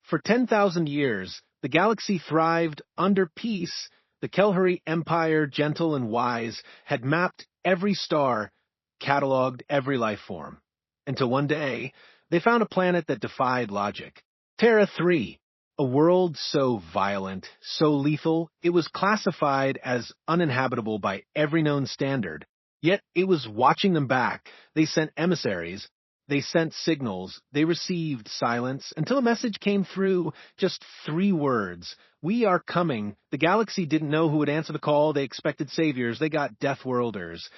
For 10,000 years, the galaxy thrived under peace. The Kelhari Empire, gentle and wise, had mapped every star, cataloged every life form. Until one day, they found a planet that defied logic. Terra 3, a world so violent, so lethal, it was classified as uninhabitable by every known standard. Yet it was watching them back. They sent emissaries. They sent signals. They received silence until a message came through, just 3 words. We are coming. The galaxy didn't know who would answer the call. They expected saviors. They got Deathworlders.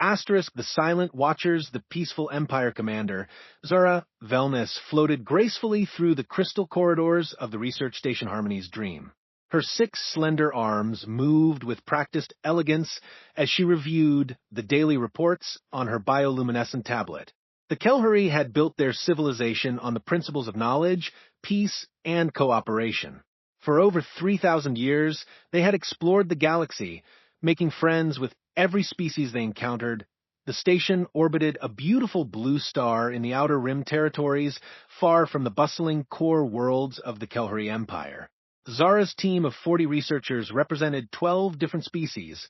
Asterisk, the silent watchers, the peaceful empire commander. Zara Velness floated gracefully through the crystal corridors of the research station Harmony's dream. Her 6 slender arms moved with practiced elegance as she reviewed the daily reports on her bioluminescent tablet. The Kelhari had built their civilization on the principles of knowledge, peace, and cooperation. For over 3,000 years, they had explored the galaxy, making friends with every species they encountered. The station orbited a beautiful blue star in the Outer Rim territories, far from the bustling core worlds of the Kelhari Empire. Zara's team of 40 researchers represented 12 different species,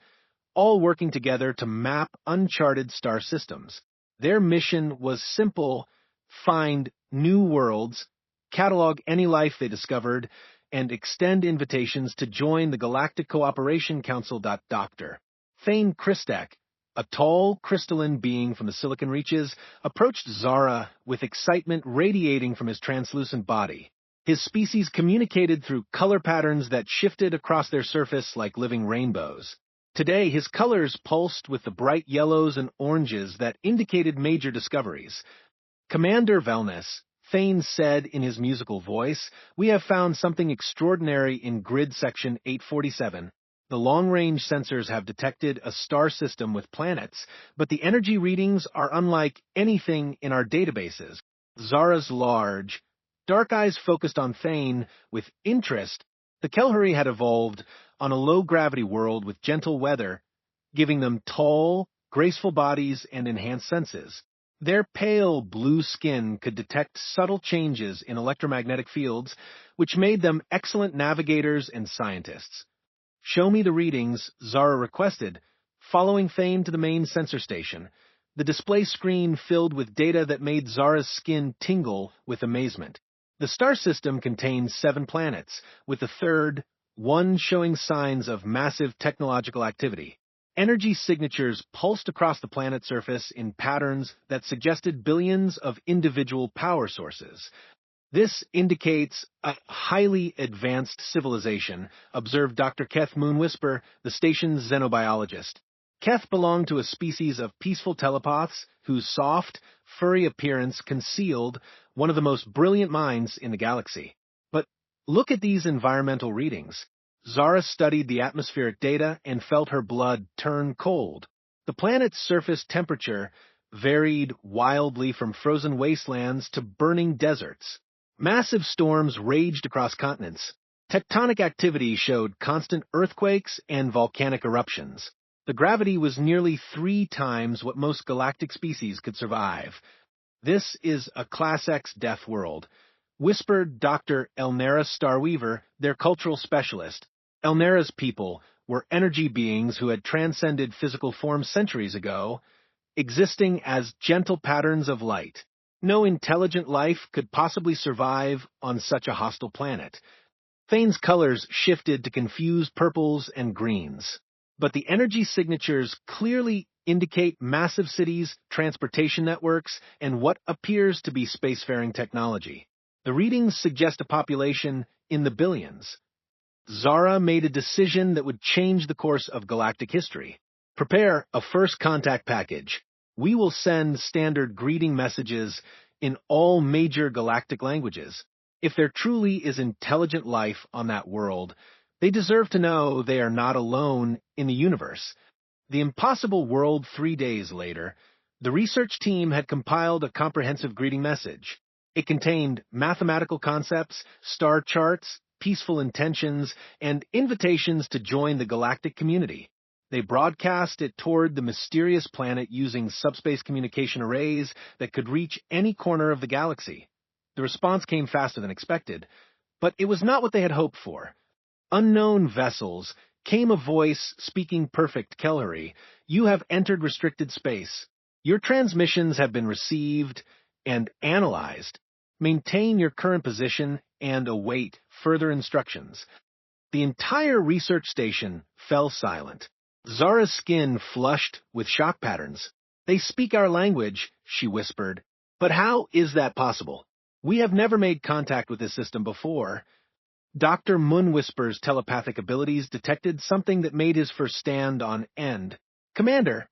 all working together to map uncharted star systems. Their mission was simple: find new worlds, catalog any life they discovered, and extend invitations to join the Galactic Cooperation Council. Dr. Thane Christek, a tall, crystalline being from the Silicon Reaches, approached Zara with excitement radiating from his translucent body. His species communicated through color patterns that shifted across their surface like living rainbows. Today, his colors pulsed with the bright yellows and oranges that indicated major discoveries. Commander Velness, Thane said in his musical voice, "We have found something extraordinary in grid section 847. The long-range sensors have detected a star system with planets, but the energy readings are unlike anything in our databases." Zara's large, dark eyes focused on Thane with interest. The Kelhari had evolved on a low-gravity world with gentle weather, giving them tall, graceful bodies and enhanced senses. Their pale blue skin could detect subtle changes in electromagnetic fields, which made them excellent navigators and scientists. "Show me the readings," Zara requested, following Thane to the main sensor station. The display screen filled with data that made Zara's skin tingle with amazement. The star system contained 7 planets, with the third, one showing signs of massive technological activity. Energy signatures pulsed across the planet's surface in patterns that suggested billions of individual power sources. "This indicates a highly advanced civilization," observed Dr. Keth Moonwhisper, the station's xenobiologist. Keth belonged to a species of peaceful telepaths whose soft, furry appearance concealed one of the most brilliant minds in the galaxy. But look at these environmental readings. Zara studied the atmospheric data and felt her blood turn cold. The planet's surface temperature varied wildly from frozen wastelands to burning deserts. Massive storms raged across continents. Tectonic activity showed constant earthquakes and volcanic eruptions. The gravity was nearly 3 times what most galactic species could survive. "This is a Class X death world," whispered Dr. Elnera Starweaver, their cultural specialist. Elnera's people were energy beings who had transcended physical forms centuries ago, existing as gentle patterns of light. No intelligent life could possibly survive on such a hostile planet. Thane's colors shifted to confused purples and greens. But the energy signatures clearly indicate massive cities, transportation networks, and what appears to be spacefaring technology. The readings suggest a population in the billions. Zara made a decision that would change the course of galactic history. "Prepare a first contact package. We will send standard greeting messages in all major galactic languages. If there truly is intelligent life on that world, they deserve to know they are not alone in the universe." The impossible world 3 days later, the research team had compiled a comprehensive greeting message. It contained mathematical concepts, star charts, peaceful intentions, and invitations to join the galactic community. They broadcast it toward the mysterious planet using subspace communication arrays that could reach any corner of the galaxy. The response came faster than expected. But it was not what they had hoped for. Unknown vessels, came a voice speaking perfect Kellery. You have entered restricted space. Your transmissions have been received and analyzed. Maintain your current position and await further instructions. The entire research station fell silent. Zara's skin flushed with shock patterns. They speak our language, she whispered. But how is that possible? We have never made contact with this system before. Dr. Moonwhisper's telepathic abilities detected something that made his fur stand on end. Commander,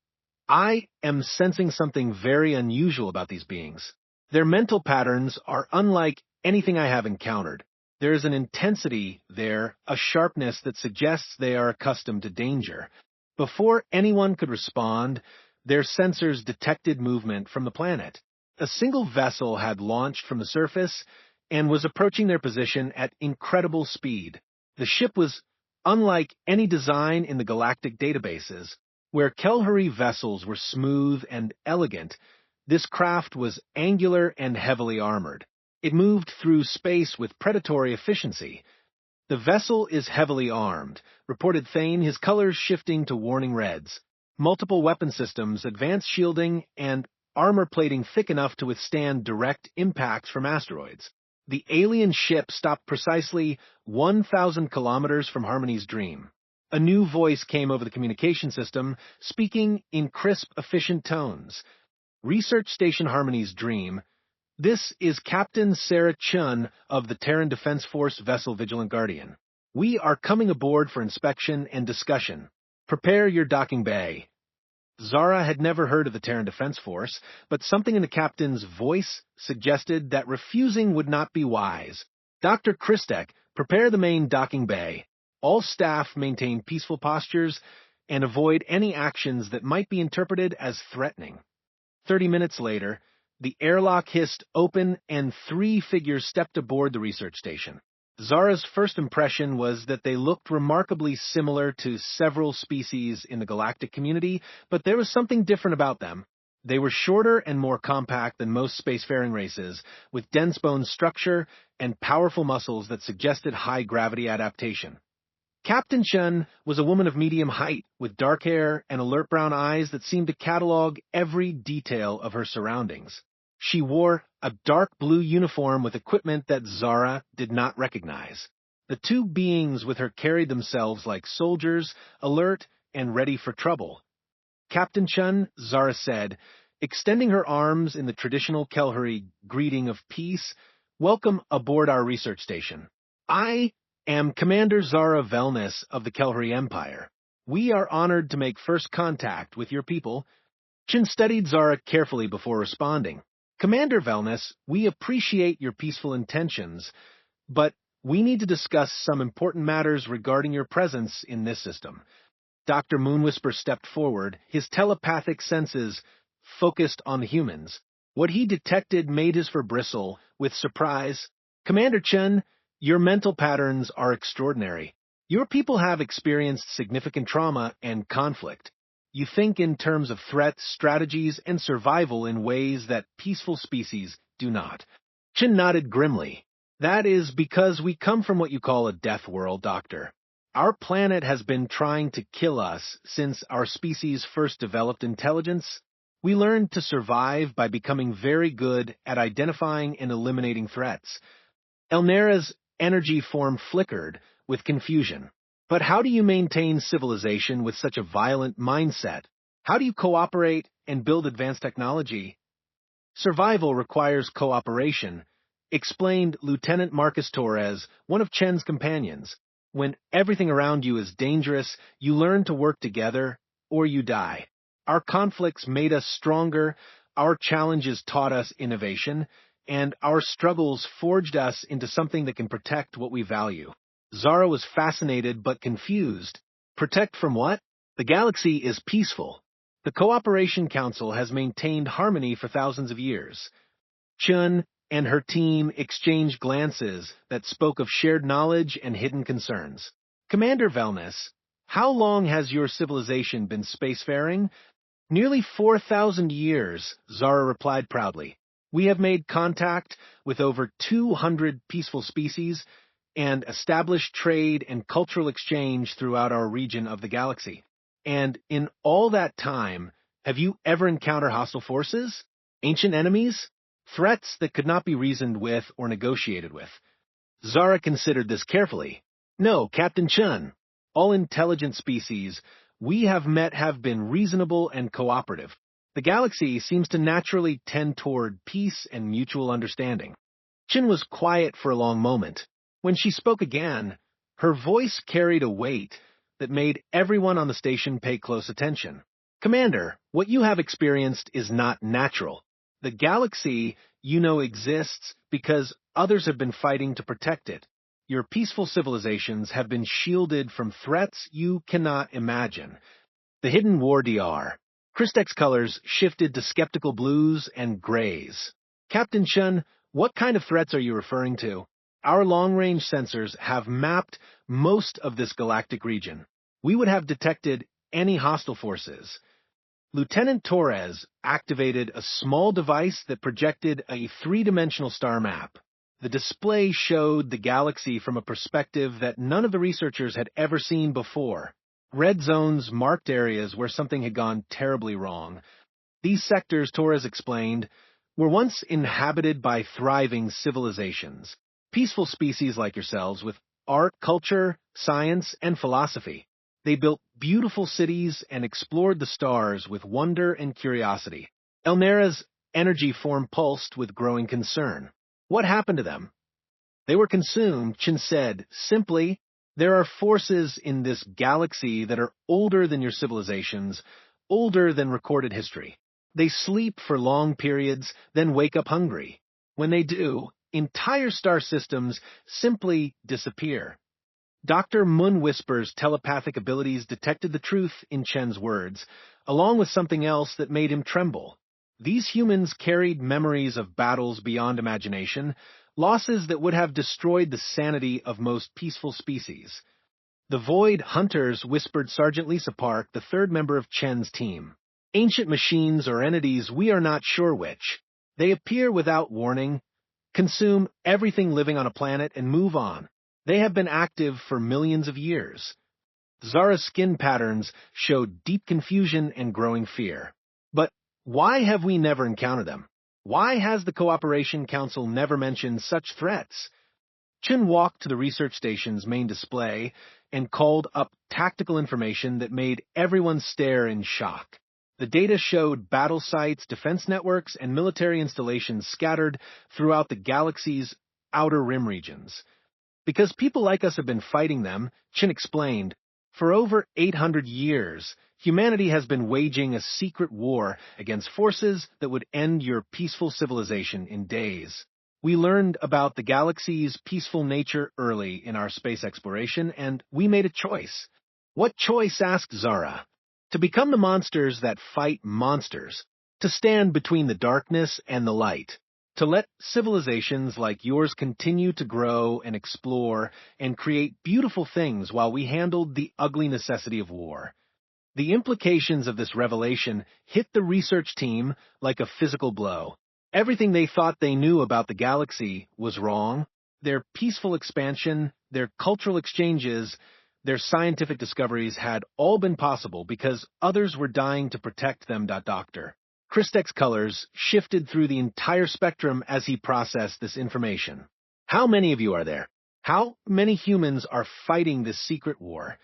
I am sensing something very unusual about these beings. Their mental patterns are unlike anything I have encountered. There is an intensity there, a sharpness that suggests they are accustomed to danger. Before anyone could respond, their sensors detected movement from the planet. A single vessel had launched from the surface and was approaching their position at incredible speed. The ship was unlike any design in the galactic databases. Where Kellery vessels were smooth and elegant, this craft was angular and heavily armored. It moved through space with predatory efficiency. The vessel is heavily armed, reported Thane, his colors shifting to warning reds. Multiple weapon systems, advanced shielding, and armor plating thick enough to withstand direct impacts from asteroids. The alien ship stopped precisely 1,000 kilometers from Harmony's Dream. A new voice came over the communication system, speaking in crisp, efficient tones. Research Station Harmony's Dream. This is Captain Sarah Chun of the Terran Defense Force vessel Vigilant Guardian. We are coming aboard for inspection and discussion. Prepare your docking bay. Zara had never heard of the Terran Defense Force, but something in the captain's voice suggested that refusing would not be wise. Dr. Christek, prepare the main docking bay. All staff maintain peaceful postures and avoid any actions that might be interpreted as threatening. 30 minutes later, the airlock hissed open and 3 figures stepped aboard the research station. Zara's first impression was that they looked remarkably similar to several species in the galactic community, but there was something different about them. They were shorter and more compact than most spacefaring races, with dense bone structure and powerful muscles that suggested high gravity adaptation. Captain Chun was a woman of medium height, with dark hair and alert brown eyes that seemed to catalog every detail of her surroundings. She wore a dark blue uniform with equipment that Zara did not recognize. The 2 beings with her carried themselves like soldiers, alert and ready for trouble. Captain Chun, Zara said, extending her arms in the traditional Kellery greeting of peace, welcome aboard our research station. I am Commander Zara Velness of the Kellery Empire. We are honored to make first contact with your people. Chun studied Zara carefully before responding. Commander Velness, we appreciate your peaceful intentions, but we need to discuss some important matters regarding your presence in this system. Dr. Moonwhisper stepped forward, his telepathic senses focused on the humans. What he detected made his fur bristle with surprise. Commander Chun, your mental patterns are extraordinary. Your people have experienced significant trauma and conflict. You think in terms of threats, strategies, and survival in ways that peaceful species do not. Chun nodded grimly. That is because we come from what you call a death world, Doctor. Our planet has been trying to kill us since our species first developed intelligence. We learned to survive by becoming very good at identifying and eliminating threats. Elnera's energy form flickered with confusion. But how do you maintain civilization with such a violent mindset? How do you cooperate and build advanced technology? Survival requires cooperation, explained Lieutenant Marcus Torres, one of Chen's companions. When everything around you is dangerous, you learn to work together, or you die. Our conflicts made us stronger, our challenges taught us innovation, and our struggles forged us into something that can protect what we value. Zara was fascinated but confused. Protect from what? The galaxy is peaceful. The Cooperation Council has maintained harmony for thousands of years. Chun and her team exchanged glances that spoke of shared knowledge and hidden concerns. Commander Velness, how long has your civilization been spacefaring? Nearly 4,000 years, Zara replied proudly. We have made contact with over 200 peaceful species, and establish trade and cultural exchange throughout our region of the galaxy. And in all that time, have you ever encountered hostile forces? Ancient enemies? Threats that could not be reasoned with or negotiated with? Zara considered this carefully. No, Captain Chun. All intelligent species we have met have been reasonable and cooperative. The galaxy seems to naturally tend toward peace and mutual understanding. Chun was quiet for a long moment. When she spoke again, her voice carried a weight that made everyone on the station pay close attention. Commander, what you have experienced is not natural. The galaxy you know exists because others have been fighting to protect it. Your peaceful civilizations have been shielded from threats you cannot imagine. The hidden war DR. Christek's colors shifted to skeptical blues and grays. Captain Chun, what kind of threats are you referring to? Our long-range sensors have mapped most of this galactic region. We would have detected any hostile forces. Lieutenant Torres activated a small device that projected a three-dimensional star map. The display showed the galaxy from a perspective that none of the researchers had ever seen before. Red zones marked areas where something had gone terribly wrong. These sectors, Torres explained, were once inhabited by thriving civilizations, peaceful species like yourselves with art, culture, science, and philosophy. They built beautiful cities and explored the stars with wonder and curiosity. Elnera's energy form pulsed with growing concern. What happened to them? They were consumed, Chin said. Simply, there are forces in this galaxy that are older than your civilizations, older than recorded history. They sleep for long periods, then wake up hungry. When they do, entire star systems simply disappear. Dr. Mun Whisper's telepathic abilities detected the truth in Chen's words, along with something else that made him tremble. These humans carried memories of battles beyond imagination, losses that would have destroyed the sanity of most peaceful species. The Void Hunters, whispered Sergeant Lisa Park, the third member of Chen's team. Ancient machines or entities, we are not sure which. They appear without warning, consume everything living on a planet, and move on. They have been active for millions of years. Zara's skin patterns showed deep confusion and growing fear. But why have we never encountered them? Why has the Cooperation Council never mentioned such threats? Chin walked to the research station's main display and called up tactical information that made everyone stare in shock. The data showed battle sites, defense networks, and military installations scattered throughout the galaxy's outer rim regions. Because people like us have been fighting them, Chin explained, for over 800 years, humanity has been waging a secret war against forces that would end your peaceful civilization in days. We learned about the galaxy's peaceful nature early in our space exploration, and we made a choice. What choice? Asked Zara. To become the monsters that fight monsters, to stand between the darkness and the light, to let civilizations like yours continue to grow and explore and create beautiful things while we handled the ugly necessity of war. The implications of this revelation hit the research team like a physical blow. Everything they thought they knew about the galaxy was wrong. Their peaceful expansion, their cultural exchanges, their scientific discoveries had all been possible because others were dying to protect them. Doctor. Christek's colors shifted through the entire spectrum as he processed this information. How many of you are there? How many humans are fighting this secret war?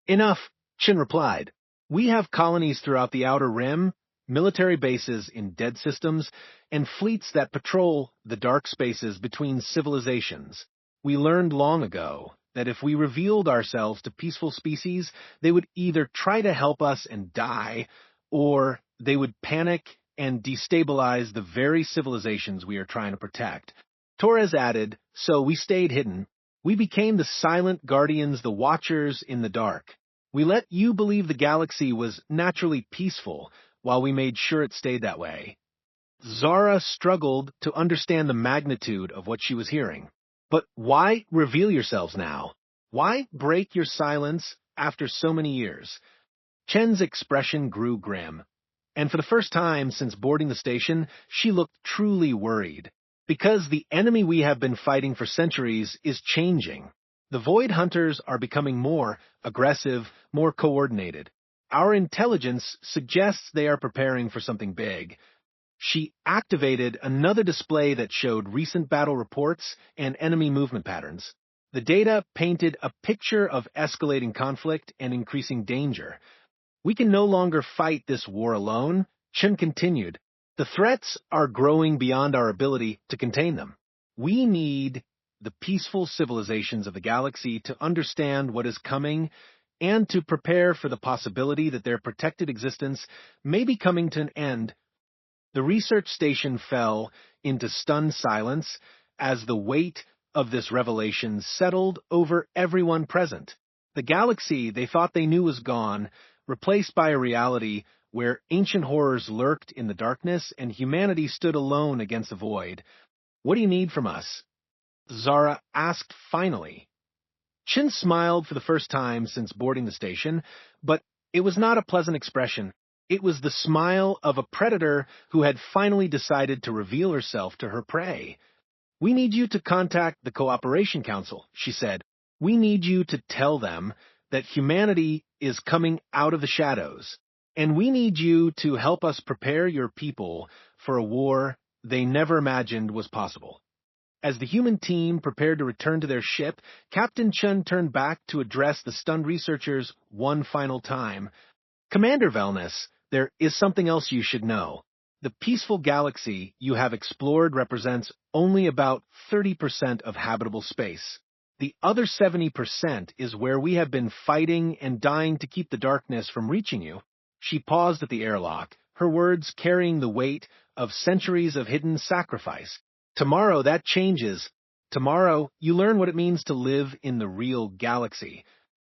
Enough, Chin replied. We have colonies throughout the outer rim, military bases in dead systems, and fleets that patrol the dark spaces between civilizations. We learned long ago that if we revealed ourselves to peaceful species, they would either try to help us and die, or they would panic and destabilize the very civilizations we are trying to protect. Torres added, so we stayed hidden. We became the silent guardians, the watchers in the dark. We let you believe the galaxy was naturally peaceful, while we made sure it stayed that way. Zara struggled to understand the magnitude of what she was hearing. But why reveal yourselves now? Why break your silence after so many years? Chen's expression grew grim, and for the first time since boarding the station, she looked truly worried. Because the enemy we have been fighting for centuries is changing. The Void Hunters are becoming more aggressive, more coordinated. Our intelligence suggests they are preparing for something big. She activated another display that showed recent battle reports and enemy movement patterns. The data painted a picture of escalating conflict and increasing danger. We can no longer fight this war alone, Chen continued. The threats are growing beyond our ability to contain them. We need the peaceful civilizations of the galaxy to understand what is coming and to prepare for the possibility that their protected existence may be coming to an end. The research station fell into stunned silence as the weight of this revelation settled over everyone present. The galaxy they thought they knew was gone, replaced by a reality where ancient horrors lurked in the darkness and humanity stood alone against the void. What do you need from us? Zara asked finally. Chin smiled for the first time since boarding the station, but it was not a pleasant expression. It was the smile of a predator who had finally decided to reveal herself to her prey. We need you to contact the Cooperation Council, she said. We need you to tell them that humanity is coming out of the shadows, and we need you to help us prepare your people for a war they never imagined was possible. As the human team prepared to return to their ship, Captain Chun turned back to address the stunned researchers one final time. Commander Velness, there is something else you should know. The peaceful galaxy you have explored represents only about 30% of habitable space. The other 70% is where we have been fighting and dying to keep the darkness from reaching you. She paused at the airlock, her words carrying the weight of centuries of hidden sacrifice. Tomorrow that changes. Tomorrow you learn what it means to live in the real galaxy.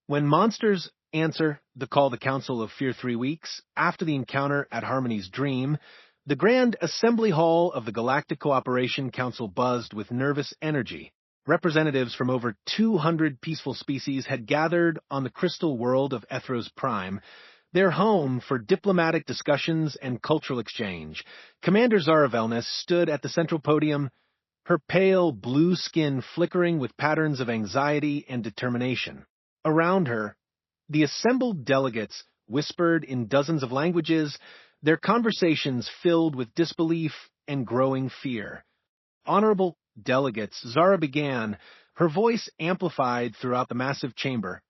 When monsters answer the call to the Council of Fear 3 weeks after the encounter at Harmony's Dream, the Grand Assembly Hall of the Galactic Cooperation Council buzzed with nervous energy. Representatives from over 200 peaceful species had gathered on the crystal world of Ethros Prime, their home for diplomatic discussions and cultural exchange. Commander Zara Velness stood at the central podium, her pale blue skin flickering with patterns of anxiety and determination. Around her, the assembled delegates whispered in dozens of languages, their conversations filled with disbelief and growing fear. Honorable delegates, Zara began, her voice amplified throughout the massive chamber.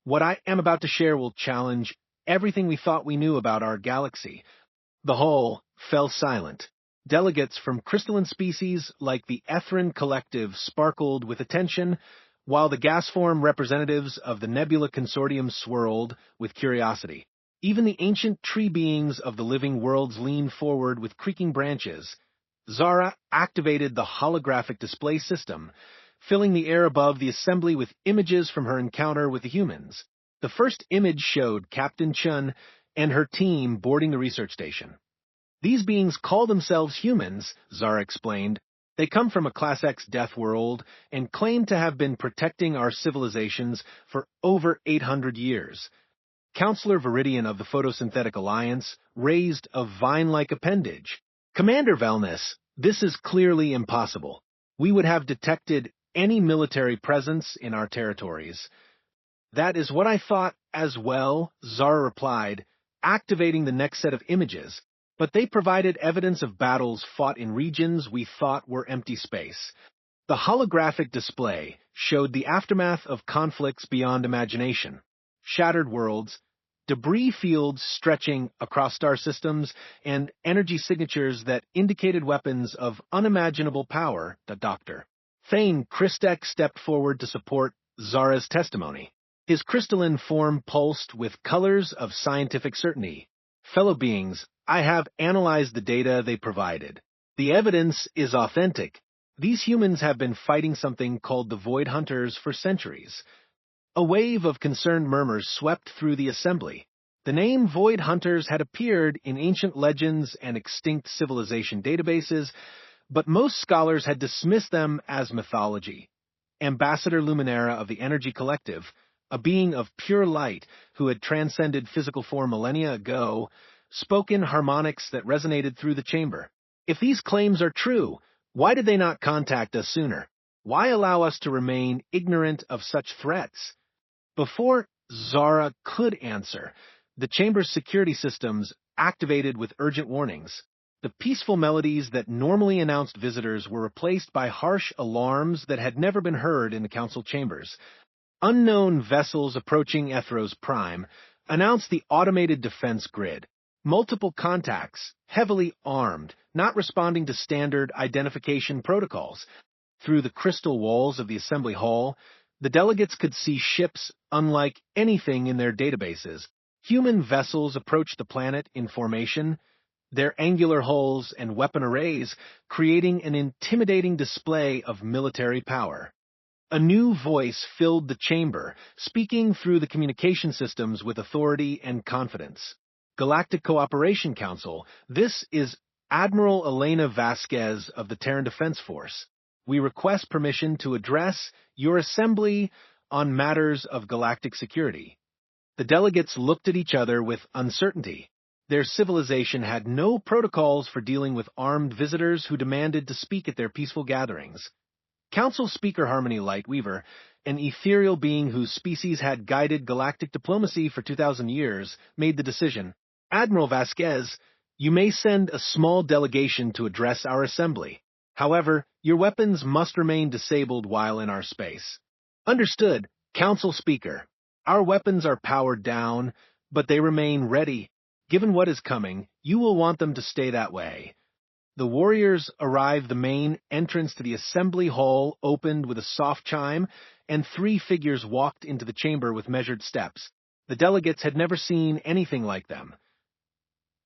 What I am about to share will challenge everything we thought we knew about our galaxy. The hall fell silent. Delegates from crystalline species like the Ethrin Collective sparkled with attention, while the gas-form representatives of the Nebula Consortium swirled with curiosity. Even the ancient tree beings of the living worlds leaned forward with creaking branches. Zara activated the holographic display system, filling the air above the assembly with images from her encounter with the humans. The first image showed Captain Chun and her team boarding the research station. These beings call themselves humans, Zara explained. They come from a Class X Deathworld and claim to have been protecting our civilizations for over 800 years. Counselor Viridian of the Photosynthetic Alliance raised a vine-like appendage. Commander Velness, this is clearly impossible. We would have detected any military presence in our territories. That is what I thought as well, Zara replied, activating the next set of images. But they provided evidence of battles fought in regions we thought were empty space. The holographic display showed the aftermath of conflicts beyond imagination. Shattered worlds, debris fields stretching across star systems, and energy signatures that indicated weapons of unimaginable power, the Doctor. Thane Christek stepped forward to support Zara's testimony. His crystalline form pulsed with colors of scientific certainty. Fellow beings, I have analyzed the data they provided. The evidence is authentic. These humans have been fighting something called the Void Hunters for centuries. A wave of concerned murmurs swept through the assembly. The name Void Hunters had appeared in ancient legends and extinct civilization databases, but most scholars had dismissed them as mythology. Ambassador Luminara of the Energy Collective, a being of pure light who had transcended physical form millennia ago, spoke in harmonics that resonated through the chamber. If these claims are true, Why did they not contact us sooner? Why allow us to remain ignorant of such threats? Before Zara could answer, the chamber's security systems activated with urgent warnings. The peaceful melodies that normally announced visitors were replaced by harsh alarms that had never been heard in the council chambers. Unknown vessels approaching Ethros Prime announced the automated defense grid. Multiple contacts, heavily armed, not responding to standard identification protocols. Through the crystal walls of the assembly hall, the delegates could see ships unlike anything in their databases. Human vessels approached the planet in formation, their angular hulls and weapon arrays creating an intimidating display of military power. A new voice filled the chamber, speaking through the communication systems with authority and confidence. Galactic Cooperation Council, this is Admiral Elena Vasquez of the Terran Defense Force. We request permission to address your assembly on matters of galactic security. The delegates looked at each other with uncertainty. Their civilization had no protocols for dealing with armed visitors who demanded to speak at their peaceful gatherings. Council Speaker Harmony Lightweaver, an ethereal being whose species had guided galactic diplomacy for 2,000 years, made the decision. Admiral Vasquez, you may send a small delegation to address our assembly. However, your weapons must remain disabled while in our space. Understood, Council Speaker. Our weapons are powered down, but they remain ready. Given what is coming, you will want them to stay that way. The warriors arrived. The main entrance to the assembly hall opened with a soft chime, and 3 figures walked into the chamber with measured steps. The delegates had never seen anything like them.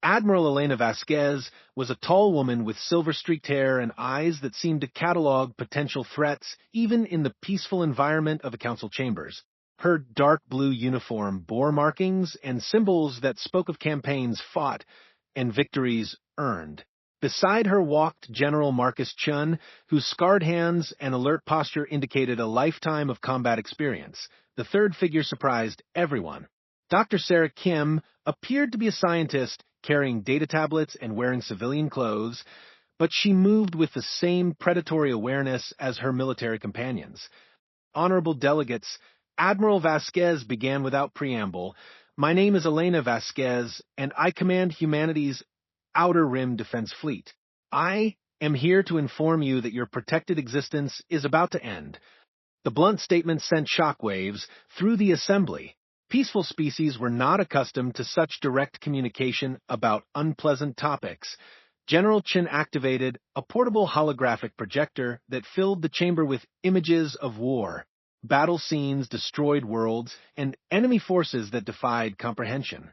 Admiral Elena Vasquez was a tall woman with silver-streaked hair and eyes that seemed to catalog potential threats even in the peaceful environment of the council chambers. Her dark blue uniform bore markings and symbols that spoke of campaigns fought and victories earned. Beside her walked General Marcus Chun, whose scarred hands and alert posture indicated a lifetime of combat experience. The third figure surprised everyone. Dr. Sarah Kim appeared to be a scientist carrying data tablets and wearing civilian clothes, but she moved with the same predatory awareness as her military companions. Honorable delegates, Admiral Vasquez began without preamble. My name is Elena Vasquez, and I command humanity's Outer Rim Defense Fleet. I am here to inform you that your protected existence is about to end. The blunt statement sent shockwaves through the assembly. Peaceful species were not accustomed to such direct communication about unpleasant topics. General Chin activated a portable holographic projector that filled the chamber with images of war, battle scenes, destroyed worlds, and enemy forces that defied comprehension.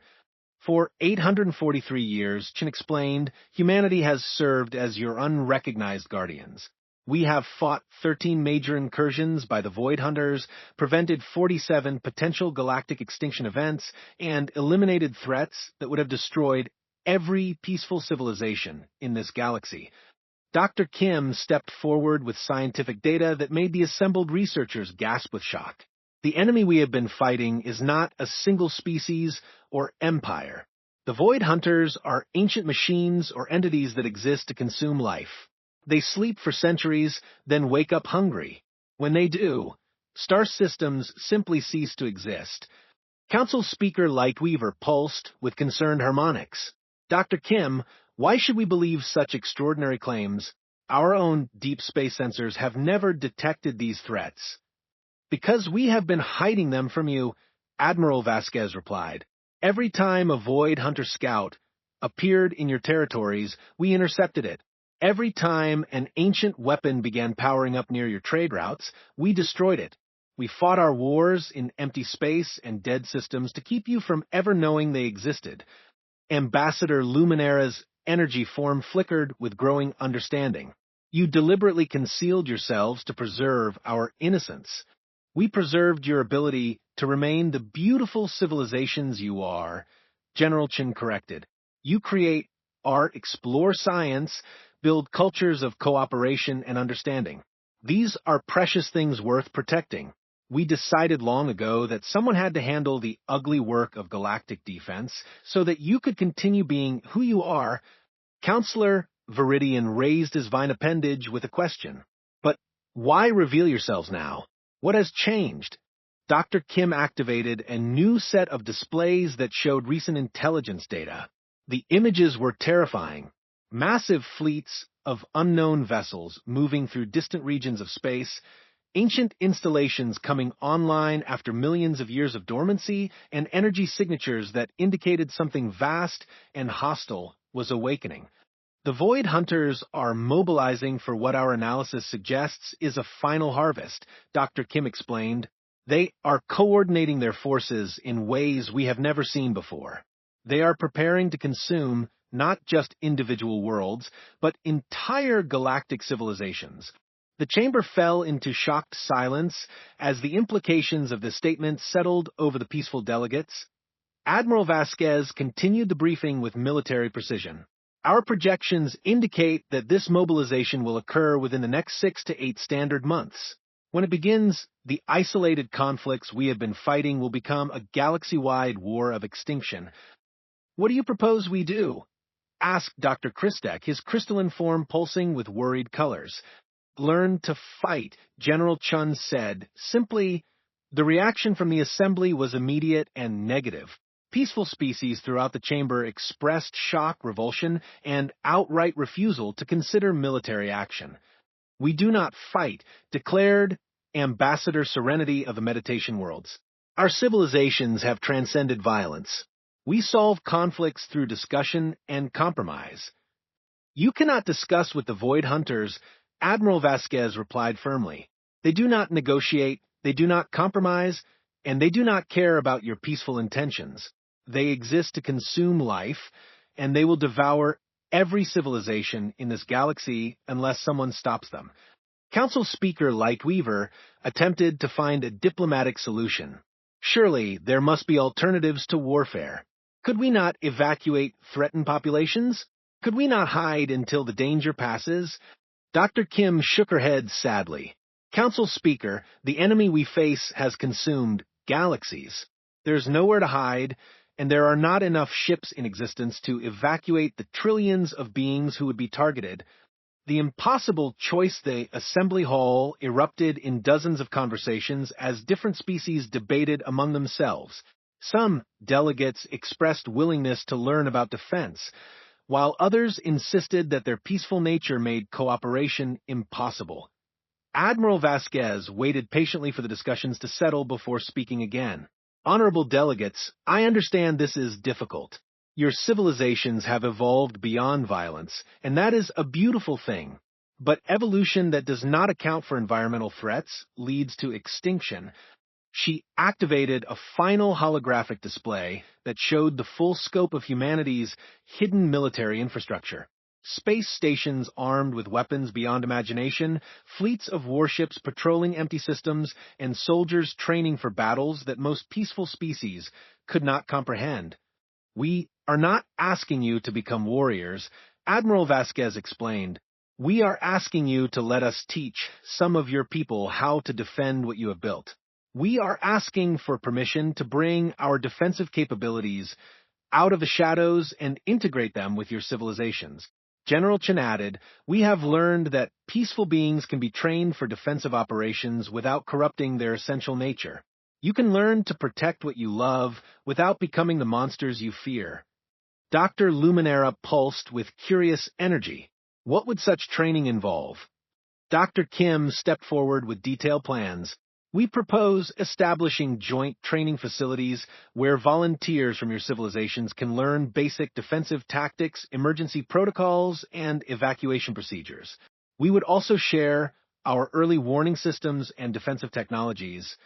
For 843 years, Chin explained, humanity has served as your unrecognized guardians. We have fought 13 major incursions by the Void Hunters, prevented 47 potential galactic extinction events, and eliminated threats that would have destroyed every peaceful civilization in this galaxy. Dr. Kim stepped forward with scientific data that made the assembled researchers gasp with shock. The enemy we have been fighting is not a single species or empire. The Void Hunters are ancient machines or entities that exist to consume life. They sleep for centuries, then wake up hungry. When they do, star systems simply cease to exist. Council Speaker Lightweaver pulsed with concerned harmonics. Dr. Kim, why should we believe such extraordinary claims? Our own deep space sensors have never detected these threats. Because we have been hiding them from you, Admiral Vasquez replied. Every time a Void Hunter scout appeared in your territories, we intercepted it. Every time an ancient weapon began powering up near your trade routes, we destroyed it. We fought our wars in empty space and dead systems to keep you from ever knowing they existed. Ambassador Luminera's energy form flickered with growing understanding. You deliberately concealed yourselves to preserve our innocence. We preserved your ability to remain the beautiful civilizations you are. General Chin corrected. You create art, explore science, build cultures of cooperation and understanding. These are precious things worth protecting. We decided long ago that someone had to handle the ugly work of galactic defense so that you could continue being who you are. Counselor Viridian raised his vine appendage with a question. But why reveal yourselves now? What has changed? Dr. Kim activated a new set of displays that showed recent intelligence data. The images were terrifying. Massive fleets of unknown vessels moving through distant regions of space, ancient installations coming online after millions of years of dormancy, and energy signatures that indicated something vast and hostile was awakening. The Void Hunters are mobilizing for what our analysis suggests is a final harvest, Dr. Kim explained. They are coordinating their forces in ways we have never seen before. They are preparing to consume not just individual worlds, but entire galactic civilizations. The chamber fell into shocked silence as the implications of this statement settled over the peaceful delegates. Admiral Vasquez continued the briefing with military precision. Our projections indicate that this mobilization will occur within the next 6 to 8 standard months. When it begins, the isolated conflicts we have been fighting will become a galaxy-wide war of extinction. What do you propose we do? Asked Dr. Christek, his crystalline form pulsing with worried colors. Learn to fight, General Chun said. Simply, the reaction from the assembly was immediate and negative. Peaceful species throughout the chamber expressed shock, revulsion, and outright refusal to consider military action. We do not fight, declared Ambassador Serenity of the Meditation Worlds. Our civilizations have transcended violence. We solve conflicts through discussion and compromise. You cannot discuss with the Void Hunters, Admiral Vasquez replied firmly. They do not negotiate, they do not compromise, and they do not care about your peaceful intentions. They exist to consume life, and they will devour every civilization in this galaxy unless someone stops them. Council Speaker Lightweaver attempted to find a diplomatic solution. Surely there must be alternatives to warfare. Could we not evacuate threatened populations? Could we not hide until the danger passes? Dr. Kim shook her head sadly. Council Speaker, the enemy we face has consumed galaxies. There's nowhere to hide, and there are not enough ships in existence to evacuate the trillions of beings who would be targeted. The impossible choice. The assembly hall erupted in dozens of conversations as different species debated among themselves. Some delegates expressed willingness to learn about defense, while others insisted that their peaceful nature made cooperation impossible. Admiral Vasquez waited patiently for the discussions to settle before speaking again. Honorable delegates, I understand this is difficult. Your civilizations have evolved beyond violence, and that is a beautiful thing. But evolution that does not account for environmental threats leads to extinction. She activated a final holographic display that showed the full scope of humanity's hidden military infrastructure. Space stations armed with weapons beyond imagination, fleets of warships patrolling empty systems, and soldiers training for battles that most peaceful species could not comprehend. We are not asking you to become warriors, Admiral Vasquez explained. We are asking you to let us teach some of your people how to defend what you have built. We are asking for permission to bring our defensive capabilities out of the shadows and integrate them with your civilizations. General Chen added, we have learned that peaceful beings can be trained for defensive operations without corrupting their essential nature. You can learn to protect what you love without becoming the monsters you fear. Dr. Luminera pulsed with curious energy. What would such training involve? Dr. Kim stepped forward with detailed plans. We propose establishing joint training facilities where volunteers from your civilizations can learn basic defensive tactics, emergency protocols, and evacuation procedures. We would also share our early warning systems and defensive technologies.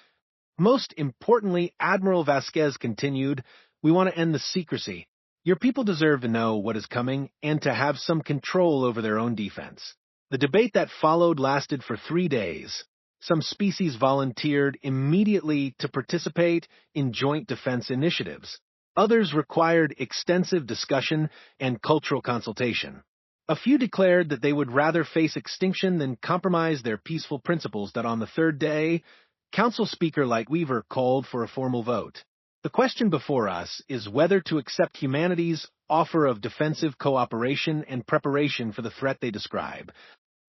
Most importantly, Admiral Vasquez continued, we want to end the secrecy. Your people deserve to know what is coming and to have some control over their own defense. The debate that followed lasted for 3 days. Some species volunteered immediately to participate in joint defense initiatives. Others required extensive discussion and cultural consultation. A few declared that they would rather face extinction than compromise their peaceful principles. That on the 3rd day, Council Speaker Lightweaver called for a formal vote. The question before us is whether to accept humanity's offer of defensive cooperation and preparation for the threat they describe.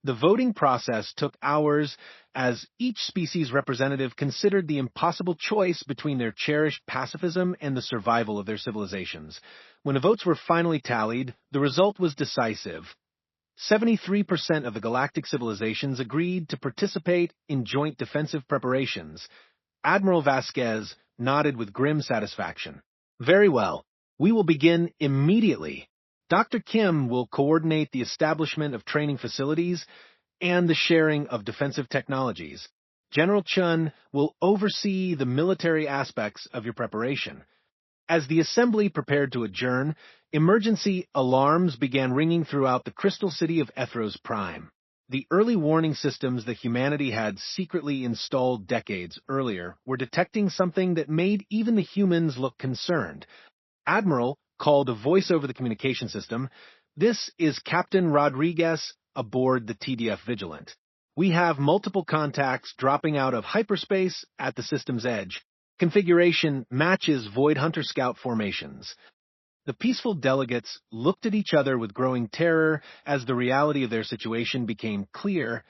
The voting process took hours as each species representative considered the impossible choice between their cherished pacifism and the survival of their civilizations. When the votes were finally tallied, the result was decisive. 73% of the galactic civilizations agreed to participate in joint defensive preparations. Admiral Vasquez nodded with grim satisfaction. Very well. We will begin immediately. Dr. Kim will coordinate the establishment of training facilities and the sharing of defensive technologies. General Chun will oversee the military aspects of your preparation. As the assembly prepared to adjourn, emergency alarms began ringing throughout the crystal city of Ethros Prime. The early warning systems that humanity had secretly installed decades earlier were detecting something that made even the humans look concerned. Admiral called a voice over the communication system. This is Captain Rodriguez aboard the TDF Vigilant. We have multiple contacts dropping out of hyperspace at the system's edge. Configuration matches Void Hunter Scout formations. The peaceful delegates looked at each other with growing terror as the reality of their situation became clear.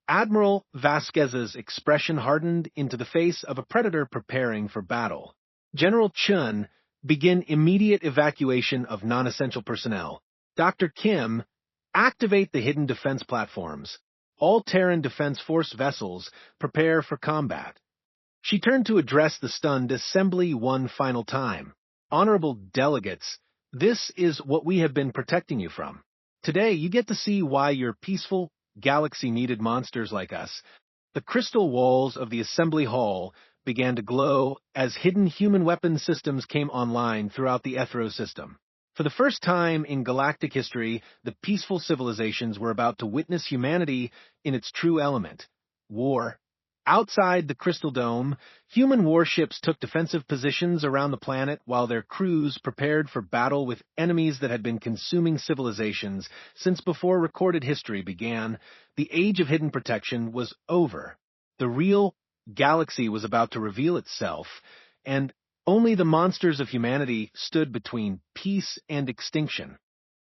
Admiral Vasquez's expression hardened into the face of a predator preparing for battle. General Chun, begin immediate evacuation of non-essential personnel. Dr. Kim, activate the hidden defense platforms. All Terran Defense Force vessels prepare for combat. She turned to address the stunned assembly one final time. Honorable delegates, this is what we have been protecting you from. Today, you get to see why your peaceful galaxy needed monsters like us. The crystal walls of the assembly hall began to glow as hidden human weapons systems came online throughout the Ethros system. For the first time in galactic history, the peaceful civilizations were about to witness humanity in its true element: war. Outside the Crystal Dome, human warships took defensive positions around the planet while their crews prepared for battle with enemies that had been consuming civilizations since before recorded history began. The age of hidden protection was over. The real galaxy was about to reveal itself, and only the monsters of humanity stood between peace and extinction.